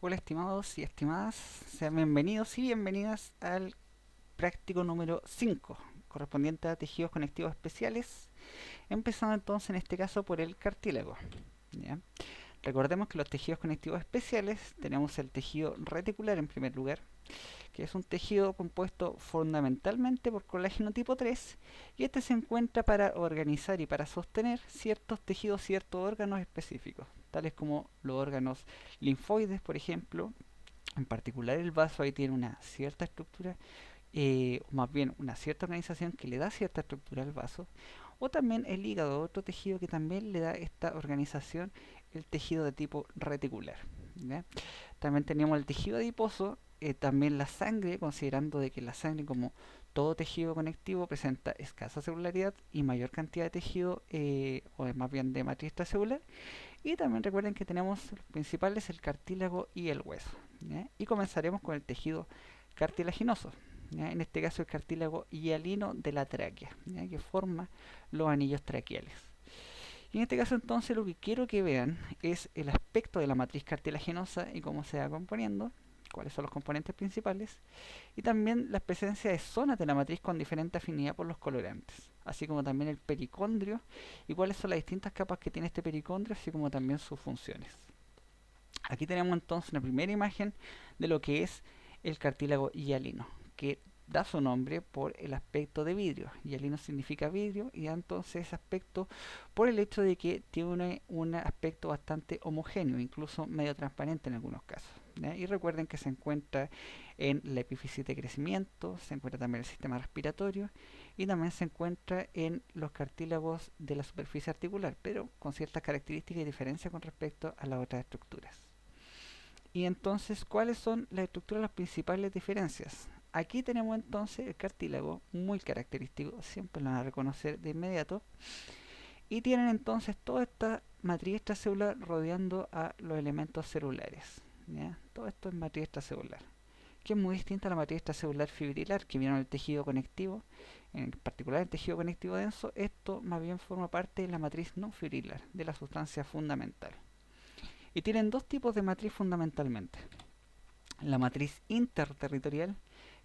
Hola estimados y estimadas, sean bienvenidos y bienvenidas al práctico número 5, correspondiente a tejidos conectivos especiales, empezando entonces en este caso por el cartílago. ¿Ya? Recordemos que los tejidos conectivos especiales tenemos el tejido reticular en primer lugar, que es un tejido compuesto fundamentalmente por colágeno tipo 3, y este se encuentra para organizar y para sostener ciertos tejidos, ciertos órganos específicos, tales como los órganos linfoides, por ejemplo. En particular el vaso ahí tiene una cierta estructura, o más bien una cierta organización que le da cierta estructura al vaso, o también el hígado, otro tejido que también le da esta organización, el tejido de tipo reticular. ¿Ya? También tenemos el tejido adiposo, también la sangre, considerando de que la sangre, como todo tejido conectivo, presenta escasa celularidad y mayor cantidad de tejido, o más bien de matriz extracelular. Y también recuerden que tenemos los principales, el cartílago y el hueso. ¿Ya? Y comenzaremos con el tejido cartilaginoso. ¿Ya? En este caso el cartílago hialino de la tráquea, ¿ya? Que forma los anillos traqueales. Y en este caso entonces lo que quiero que vean es el aspecto de la matriz cartilaginosa y cómo se va componiendo, cuáles son los componentes principales, y también la presencia de zonas de la matriz con diferente afinidad por los colorantes, así como también el pericondrio y cuáles son las distintas capas que tiene este pericondrio, así como también sus funciones. Aquí tenemos entonces una primera imagen de lo que es el cartílago hialino, que da su nombre por el aspecto de vidrio. Hialino significa vidrio y da entonces ese aspecto por el hecho de que tiene un aspecto bastante homogéneo, incluso medio transparente en algunos casos. ¿Ya? Y recuerden que se encuentra en la epífisis de crecimiento, se encuentra también en el sistema respiratorio y también se encuentra en los cartílagos de la superficie articular, pero con ciertas características y diferencias con respecto a las otras estructuras. Y entonces, ¿cuáles son las estructuras, las principales diferencias? Aquí tenemos entonces el cartílago, muy característico, siempre lo van a reconocer de inmediato, y tienen entonces toda esta matriz extracelular rodeando a los elementos celulares. ¿Ya? Todo esto es matriz extracelular, que es muy distinta a la matriz extracelular fibrilar que viene en el tejido conectivo, en particular el tejido conectivo denso. Esto más bien forma parte de la matriz no fibrilar, de la sustancia fundamental. Y tienen dos tipos de matriz fundamentalmente. La matriz interterritorial,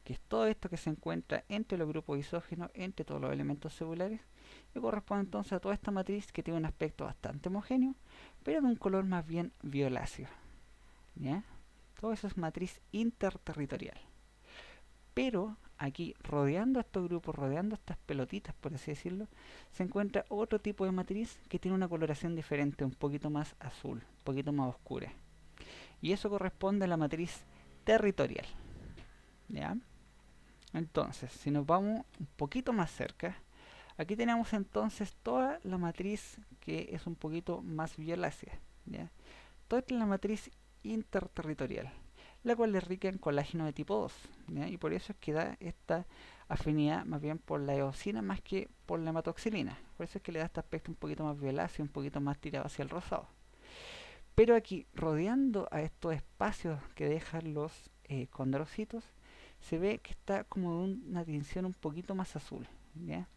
que es todo esto que se encuentra entre los grupos isógenos, entre todos los elementos celulares, y corresponde entonces a toda esta matriz que tiene un aspecto bastante homogéneo, pero de un color más bien violáceo. ¿Ya? Todo eso es matriz interterritorial. Pero aquí, rodeando a estos grupos, rodeando a estas pelotitas, por así decirlo, se encuentra otro tipo de matriz que tiene una coloración diferente, un poquito más azul, un poquito más oscura. Y eso corresponde a la matriz territorial. ¿Ya? Entonces, si nos vamos un poquito más cerca, aquí tenemos entonces toda la matriz que es un poquito más violácea. ¿Ya? Toda esta es la matriz interterritorial, la cual es rica en colágeno de tipo 2. ¿Ya? Y por eso es que da esta afinidad más bien por la eosina más que por la hematoxilina. Por eso es que le da este aspecto un poquito más violáceo, un poquito más tirado hacia el rosado. Pero aquí, rodeando a estos espacios que dejan los condrocitos, se ve que está como una tinción un poquito más azul. ¿Ya?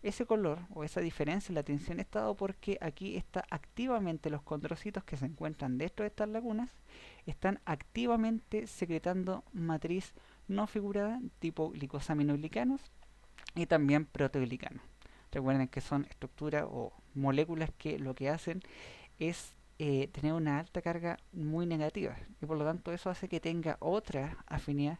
Ese color o esa diferencia en la tinción está dado porque aquí está activamente los condrocitos que se encuentran dentro de estas lagunas, están activamente secretando matriz no figurada tipo glicosaminoglicanos y también proteoglicanos. Recuerden que son estructuras o moléculas que lo que hacen es tener una alta carga muy negativa y por lo tanto eso hace que tenga otra afinidad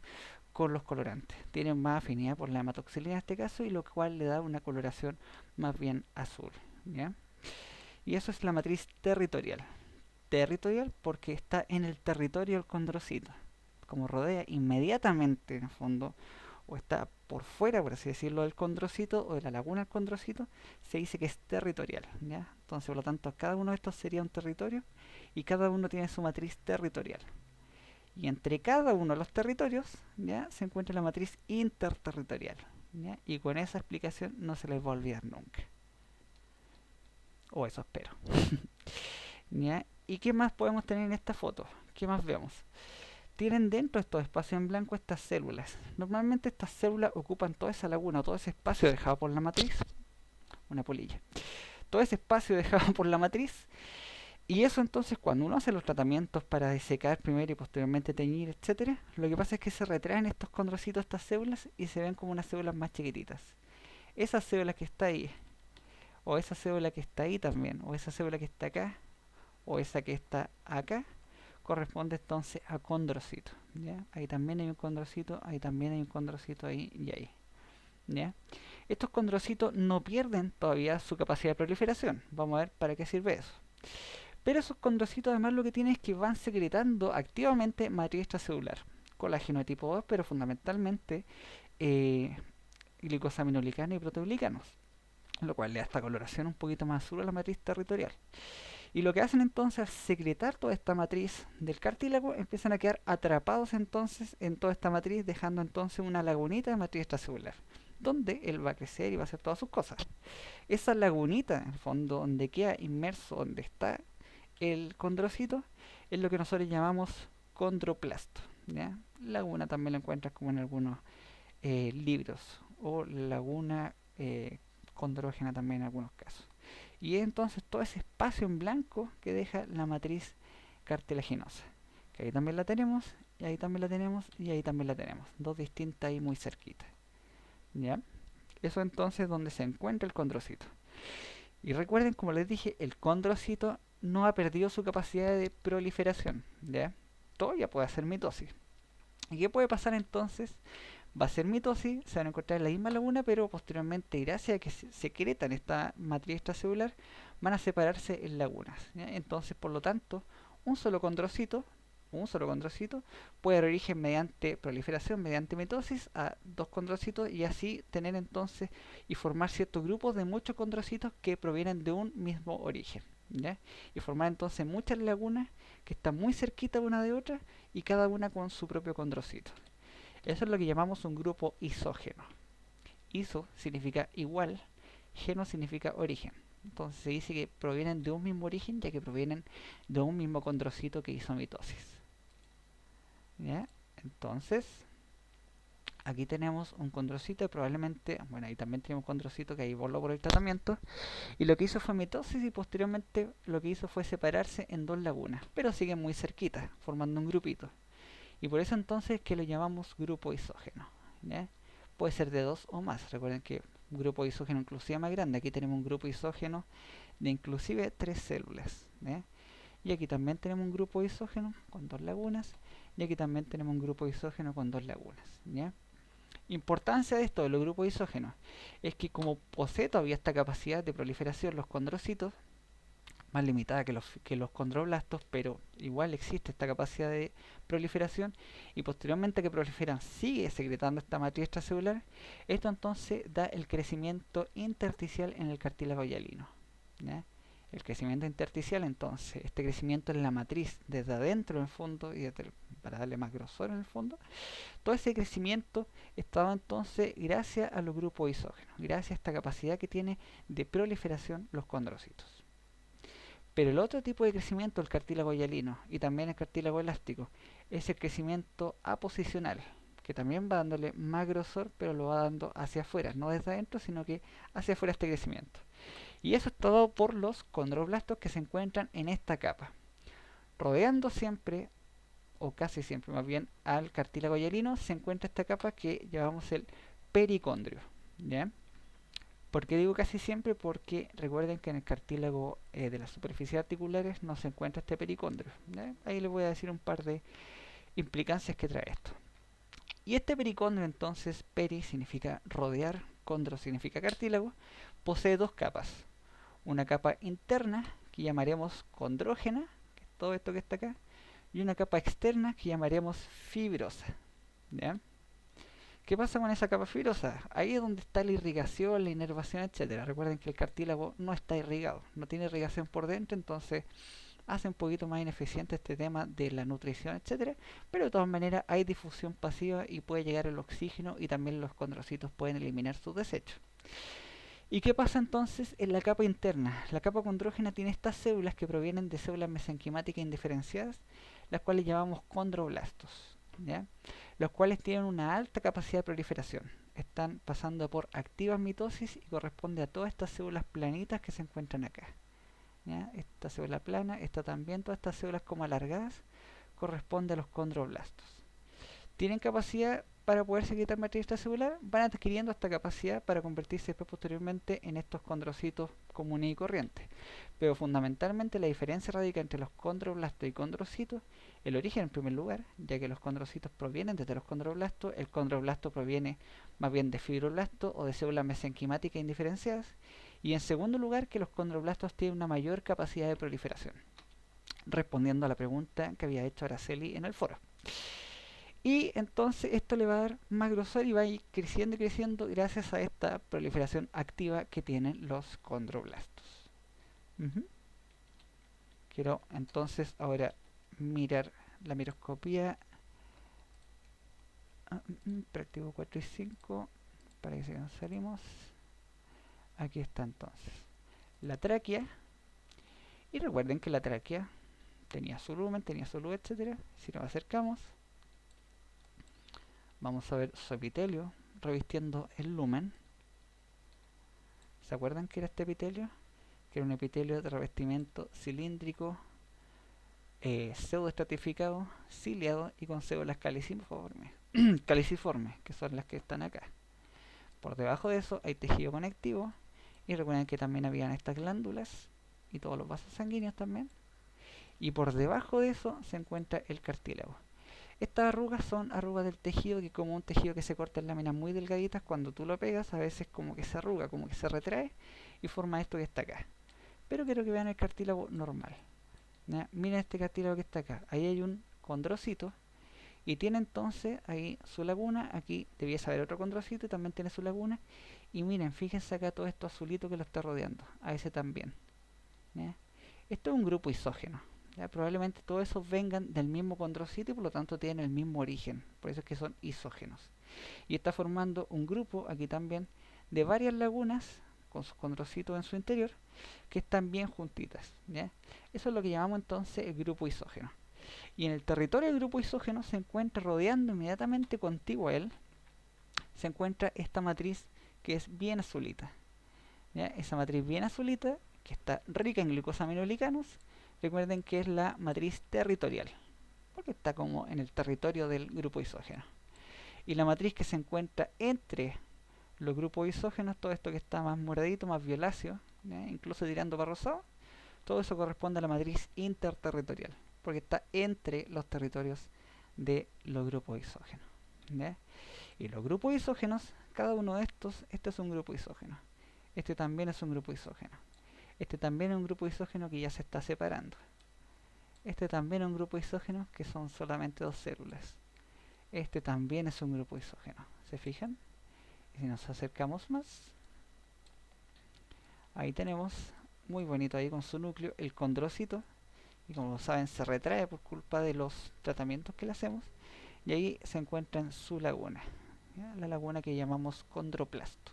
con los colorantes. Tienen más afinidad por la hematoxilina en este caso y lo cual le da una coloración más bien azul. ¿Ya? Y eso es la matriz territorial. Territorial porque está en el territorio del condrocito. Como rodea inmediatamente en el fondo o está por fuera, por así decirlo, del condrocito o de la laguna del condrocito, se dice que es territorial. ¿Ya? Entonces, por lo tanto, cada uno de estos sería un territorio y cada uno tiene su matriz territorial. Y entre cada uno de los territorios, ¿ya? Se encuentra la matriz interterritorial. ¿Ya? Y con esa explicación no se les va a olvidar nunca. O eso espero. ¿Ya? ¿Y qué más podemos tener en esta foto? ¿Qué más vemos? Tienen dentro de estos espacios en blanco estas células. Normalmente estas células ocupan toda esa laguna, todo ese espacio dejado por la matriz. Una polilla. Todo ese espacio dejado por la matriz Y eso entonces cuando uno hace los tratamientos para desecar primero y posteriormente teñir, etcétera, lo que pasa es que se retraen estos condrocitos, estas células, y se ven como unas células más chiquititas. Esa célula que está ahí, o esa célula que está ahí también, o esa célula que está acá, o esa que está acá, corresponde entonces a condrocito. ¿Ya? Ahí también hay un condrocito, ahí también hay un condrocito, ahí y ahí. ¿Ya? Estos condrocitos no pierden todavía su capacidad de proliferación. Vamos a ver para qué sirve eso. Pero esos condrocitos además lo que tienen es que van secretando activamente matriz extracelular, colágeno de tipo 2, pero fundamentalmente eh, glicosaminoglicanos y proteoglicanos, lo cual le da esta coloración un poquito más azul a la matriz territorial. Y lo que hacen entonces al secretar toda esta matriz del cartílago, empiezan a quedar atrapados entonces en toda esta matriz, dejando entonces una lagunita de matriz extracelular, donde él va a crecer y va a hacer todas sus cosas. Esa lagunita, en el fondo, donde queda inmerso, donde está el condrocito, es lo que nosotros llamamos condroplasto. ¿Ya? Laguna también lo encuentras como en algunos libros, o laguna condrógena también en algunos casos. Y es entonces todo ese espacio en blanco que deja la matriz cartilaginosa, que ahí también la tenemos, y ahí también la tenemos, y ahí también la tenemos, dos distintas y muy cerquitas. ¿Ya? Eso entonces es donde se encuentra el condrocito. Y recuerden, como les dije, el condrocito no ha perdido su capacidad de proliferación. ¿Ya? Todavía puede hacer mitosis. ¿Y qué puede pasar entonces? Va a ser mitosis, se van a encontrar en la misma laguna, pero posteriormente, gracias a que se secretan esta matriz extracelular, van a separarse en lagunas. ¿Ya? Entonces, por lo tanto, un solo condrocito, un solo condrocito puede dar origen mediante proliferación, mediante mitosis, a dos condrocitos y así tener entonces y formar ciertos grupos de muchos condrocitos que provienen de un mismo origen. ¿Ya? Y formar entonces muchas lagunas que están muy cerquita una de otra y cada una con su propio condrocito. Eso es lo que llamamos un grupo isógeno. Iso significa igual, geno significa origen. Entonces se dice que provienen de un mismo origen, ya que provienen de un mismo condrocito que hizo mitosis. ¿Ya? Entonces, aquí tenemos un condrocito y probablemente, bueno, ahí también tenemos un condrocito que ahí voló por el tratamiento, y lo que hizo fue mitosis y posteriormente lo que hizo fue separarse en dos lagunas, pero siguen muy cerquitas, formando un grupito. Y por eso entonces que lo llamamos grupo isógeno. ¿Ya? Puede ser de dos o más. Recuerden que un grupo isógeno inclusive más grande. Aquí tenemos un grupo isógeno de inclusive 3 células. ¿Ya? Y aquí también tenemos un grupo isógeno con 2 lagunas. Y aquí también tenemos un grupo isógeno con 2 lagunas. ¿Ya? Importancia de esto, de los grupos isógenos, es que como posee todavía esta capacidad de proliferación los condrocitos, más limitada que los condroblastos, pero igual existe esta capacidad de proliferación y posteriormente que proliferan sigue secretando esta matriz extracelular, esto entonces da el crecimiento intersticial en el cartílago hialino. ¿Ya? El crecimiento intersticial entonces, este crecimiento en la matriz desde adentro en el fondo y para darle más grosor en el fondo, todo ese crecimiento estaba entonces gracias a los grupos isógenos, gracias a esta capacidad que tiene de proliferación los condrocitos. Pero el otro tipo de crecimiento, el cartílago hialino y también el cartílago elástico, es el crecimiento aposicional, que también va dándole más grosor, pero lo va dando hacia afuera, no desde adentro, sino que hacia afuera este crecimiento. Y eso es todo por los condroblastos que se encuentran en esta capa, rodeando siempre, o casi siempre más bien, al cartílago hialino se encuentra esta capa que llamamos el pericondrio. ¿Ya? ¿Por qué digo casi siempre? Porque recuerden que en el cartílago de las superficies articulares no se encuentra este pericondrio. ¿Ya? Ahí les voy a decir un par de implicancias que trae esto. Y este pericondrio entonces, peri significa rodear, condro significa cartílago, posee dos capas. Una capa interna que llamaremos condrógena, que es todo esto que está acá, y una capa externa que llamaremos fibrosa. ¿Ya? ¿Qué pasa con esa capa fibrosa? Ahí es donde está la irrigación, la inervación, etcétera. Recuerden que el cartílago no está irrigado, no tiene irrigación por dentro, entonces hace un poquito más ineficiente este tema de la nutrición, etcétera. Pero de todas maneras hay difusión pasiva y puede llegar el oxígeno y también los condrocitos pueden eliminar sus desechos. ¿Y qué pasa entonces en la capa interna? La capa condrógena tiene estas células que provienen de células mesenquimáticas indiferenciadas, las cuales llamamos condroblastos. ¿Ya? Los cuales tienen una alta capacidad de proliferación. Están pasando por activas mitosis y corresponde a todas estas células planitas que se encuentran acá. ¿ya? Esta célula plana, esta también, todas estas células como alargadas corresponden a los condroblastos. Tienen capacidad para poder secretar matriz extracelular, van adquiriendo esta capacidad para convertirse después posteriormente en estos condrocitos comunes y corrientes. Pero fundamentalmente la diferencia radica entre los condroblastos y condrocitos, el origen en primer lugar, ya que los condrocitos provienen desde los condroblastos, el condroblasto proviene más bien de fibroblastos o de células mesenquimáticas indiferenciadas, y en segundo lugar que los condroblastos tienen una mayor capacidad de proliferación, respondiendo a la pregunta que había hecho Araceli en el foro. Y entonces esto le va a dar más grosor y va a ir creciendo y creciendo gracias a esta proliferación activa que tienen los condroblastos. Quiero entonces ahora mirar la microscopía práctico 4 y 5 para que se nos salimos. Aquí está entonces la tráquea, y recuerden que la tráquea tenía su lumen, tenía su luz, etcétera. Si nos acercamos vamos a ver su epitelio revistiendo el lumen. ¿Se acuerdan que era este epitelio? Que era un epitelio de revestimiento cilíndrico, pseudoestratificado, ciliado y con células caliciformes, caliciformes, que son las que están acá. Por debajo de eso hay tejido conectivo, y recuerden que también habían estas glándulas y todos los vasos sanguíneos también. Y por debajo de eso se encuentra el cartílago. Estas arrugas son arrugas del tejido, que como un tejido que se corta en láminas muy delgaditas, cuando tú lo pegas a veces como que se arruga, como que se retrae y forma esto que está acá. Pero quiero que vean el cartílago normal. ¿Ya? Miren este cartílago que está acá. Ahí hay un condrocito y tiene entonces ahí su laguna. Aquí debiese haber otro condrocito y también tiene su laguna. Y miren, fíjense acá todo esto azulito que lo está rodeando. A ese también. ¿Ya? Esto es un grupo isógeno. ¿Ya? Probablemente todos esos vengan del mismo condrocito y por lo tanto tienen el mismo origen. Por eso es que son isógenos. Y está formando un grupo aquí también de varias lagunas con sus condrocitos en su interior que están bien juntitas. ¿Ya? Eso es lo que llamamos entonces el grupo isógeno. Y en el territorio del grupo isógeno se encuentra rodeando inmediatamente contiguo a él, se encuentra esta matriz que es bien azulita. ¿Ya? Esa matriz bien azulita, que está rica en glucosaminoglicanos, recuerden que es la matriz territorial, porque está como en el territorio del grupo isógeno. Y la matriz que se encuentra entre los grupos isógenos, todo esto que está más moradito, más violáceo, incluso tirando para rosado, todo eso corresponde a la matriz interterritorial, porque está entre los territorios de los grupos isógenos. ¿Ya? Y los grupos isógenos, cada uno de estos, este es un grupo isógeno, este también es un grupo isógeno, este también es un grupo isógeno que ya se está separando, este también es un grupo isógeno que son solamente dos células, este también es un grupo isógeno. ¿Se fijan? Y si nos acercamos más, ahí tenemos, muy bonito ahí con su núcleo, el condrocito, y como saben se retrae por culpa de los tratamientos que le hacemos, y ahí se encuentra en su laguna, ¿ya? La laguna que llamamos condroplasto.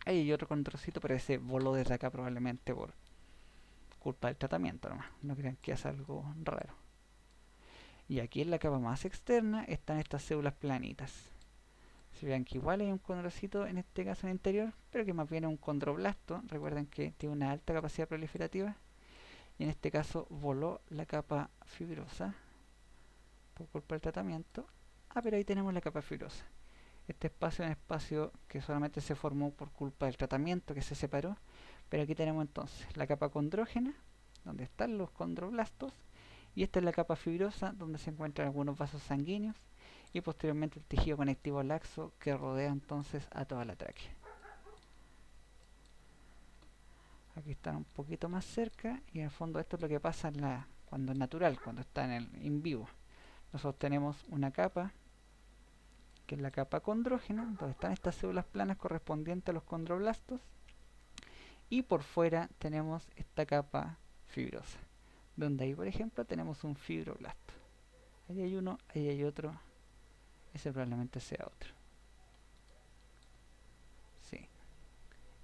Ahí hay otro condrocito, pero ese voló desde acá probablemente por culpa del tratamiento nomás, no crean que es algo raro. Y aquí en la capa más externa están estas células planitas. Si vean que igual hay un condrocito en este caso en el interior, pero que más bien es un condroblasto. Recuerden que tiene una alta capacidad proliferativa, y en este caso voló la capa fibrosa por culpa del tratamiento. Pero ahí tenemos la capa fibrosa. Este espacio es un espacio que solamente se formó por culpa del tratamiento, que se separó. Pero aquí tenemos entonces la capa condrógena, donde están los condroblastos, y esta es la capa fibrosa, donde se encuentran algunos vasos sanguíneos, y posteriormente el tejido conectivo laxo que rodea entonces a toda la tráquea. Aquí están un poquito más cerca, y en el fondo esto es lo que pasa cuando es natural, cuando está en vivo. Nosotros tenemos una capa, que es la capa condrógena, donde están estas células planas correspondientes a los condroblastos, y por fuera tenemos esta capa fibrosa, donde ahí por ejemplo tenemos un fibroblasto. Ahí hay uno, ahí hay otro, ese probablemente sea otro. Sí.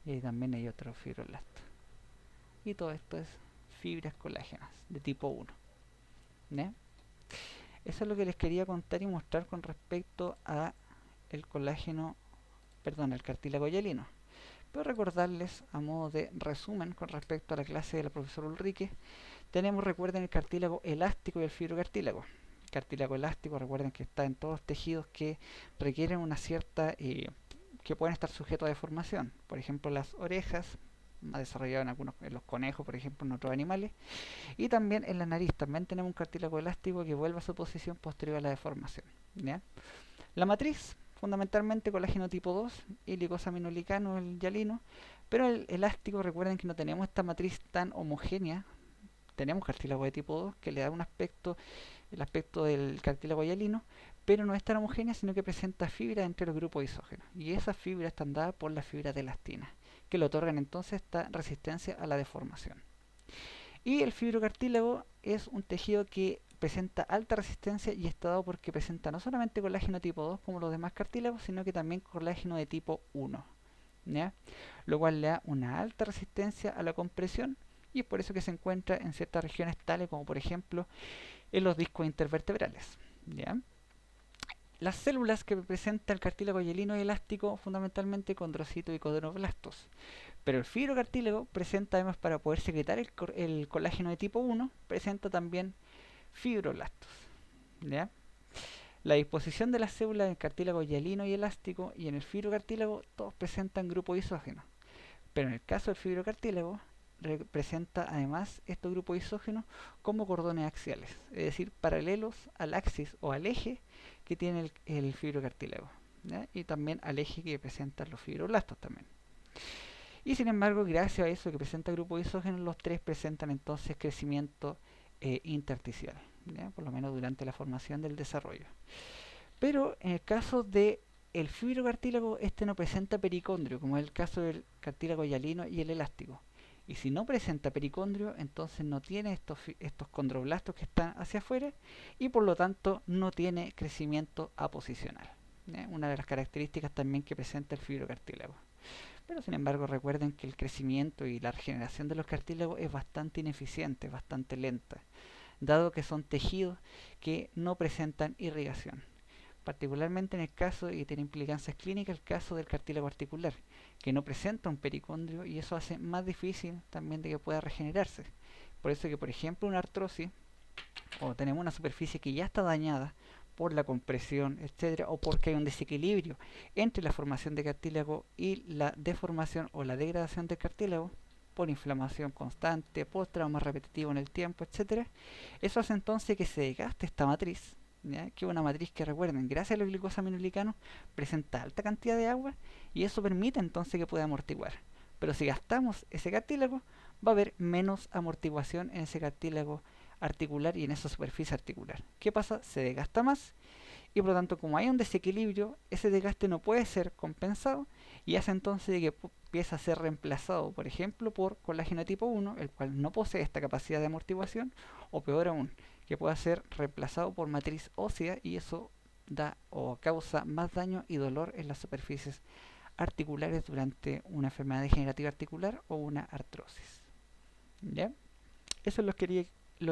Y ahí también hay otro fibroblasto. Y todo esto es fibras colágenas de tipo 1. ¿Ya? Eso es lo que les quería contar y mostrar con respecto a el colágeno, perdón, el cartílago hialino. Pero recordarles a modo de resumen con respecto a la clase de la profesora Ulrike, tenemos, recuerden, el cartílago elástico y el fibrocartílago. El cartílago elástico, recuerden que está en todos los tejidos que requieren una cierta, que pueden estar sujetos a deformación. Por ejemplo, las orejas, más desarrollado en los conejos, por ejemplo, en otros animales. Y también en la nariz, también tenemos un cartílago elástico que vuelve a su posición posterior a la deformación. ¿Ya? La matriz, fundamentalmente colágeno tipo 2 y glicosaminolicano, el hialino, pero el elástico, recuerden que no tenemos esta matriz tan homogénea. Tenemos cartílago de tipo 2 que le da un aspecto, el aspecto del cartílago hialino, pero no es tan homogénea, sino que presenta fibras entre los grupos isógenos. Y esas fibras están dadas por las fibras de elastina, que le otorgan entonces esta resistencia a la deformación. Y el fibrocartílago es un tejido que presenta alta resistencia y está dado porque presenta no solamente colágeno tipo 2 como los demás cartílagos, sino que también colágeno de tipo 1, ¿ya? Lo cual le da una alta resistencia a la compresión y es por eso que se encuentra en ciertas regiones tales como por ejemplo en los discos intervertebrales, ¿ya? Las células que presenta el cartílago hialino y elástico fundamentalmente condrocitos y condroblastos. Pero el fibrocartílago presenta además, para poder secretar el colágeno de tipo 1, presenta también fibroblastos, ¿ya? La disposición de las células en el cartílago hialino y elástico y en el fibrocartílago todos presentan grupos isógenos. Pero en el caso del fibrocartílago presenta además estos grupos isógenos como cordones axiales, es decir, paralelos al axis o al eje que tiene el fibrocartílago, ¿ya? Y también al eje que presentan los fibroblastos también. Y sin embargo, gracias a eso que presenta grupos isógenos, los tres presentan entonces crecimiento intersticial, ¿ya? Por lo menos durante la formación del desarrollo. Pero en el caso de el fibrocartílago, este no presenta pericondrio, como es el caso del cartílago hialino y el elástico. Y si no presenta pericondrio, entonces no tiene estos condroblastos que están hacia afuera y por lo tanto no tiene crecimiento aposicional, ¿ya? Una de las características también que presenta el fibrocartílago. Pero sin embargo recuerden que el crecimiento y la regeneración de los cartílagos es bastante ineficiente, bastante lenta, dado que son tejidos que no presentan irrigación. Particularmente en el caso, y tiene implicancias clínicas, el caso del cartílago articular, que no presenta un pericondrio y eso hace más difícil también de que pueda regenerarse. Por eso que, por ejemplo, una artrosis, o tenemos una superficie que ya está dañada por la compresión, etcétera, o porque hay un desequilibrio entre la formación de cartílago y la deformación o la degradación del cartílago, por inflamación constante, por trauma repetitivo en el tiempo, etcétera, eso hace entonces que se desgaste esta matriz, ¿ya? Que es una matriz que, recuerden, gracias a los glicosaminoglicanos presenta alta cantidad de agua y eso permite entonces que pueda amortiguar. Pero si gastamos ese cartílago, va a haber menos amortiguación en ese cartílago articular y en esa superficie articular. ¿Qué pasa? Se desgasta más y por lo tanto, como hay un desequilibrio, ese desgaste no puede ser compensado y hace entonces que empieza a ser reemplazado, por ejemplo, por colágeno tipo 1, el cual no posee esta capacidad de amortiguación, o peor aún, que pueda ser reemplazado por matriz ósea y eso da o causa más daño y dolor en las superficies articulares durante una enfermedad degenerativa articular o una artrosis. ¿Ya? Eso es lo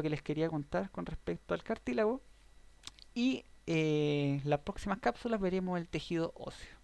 que les quería contar con respecto al cartílago y las próximas cápsulas veremos el tejido óseo.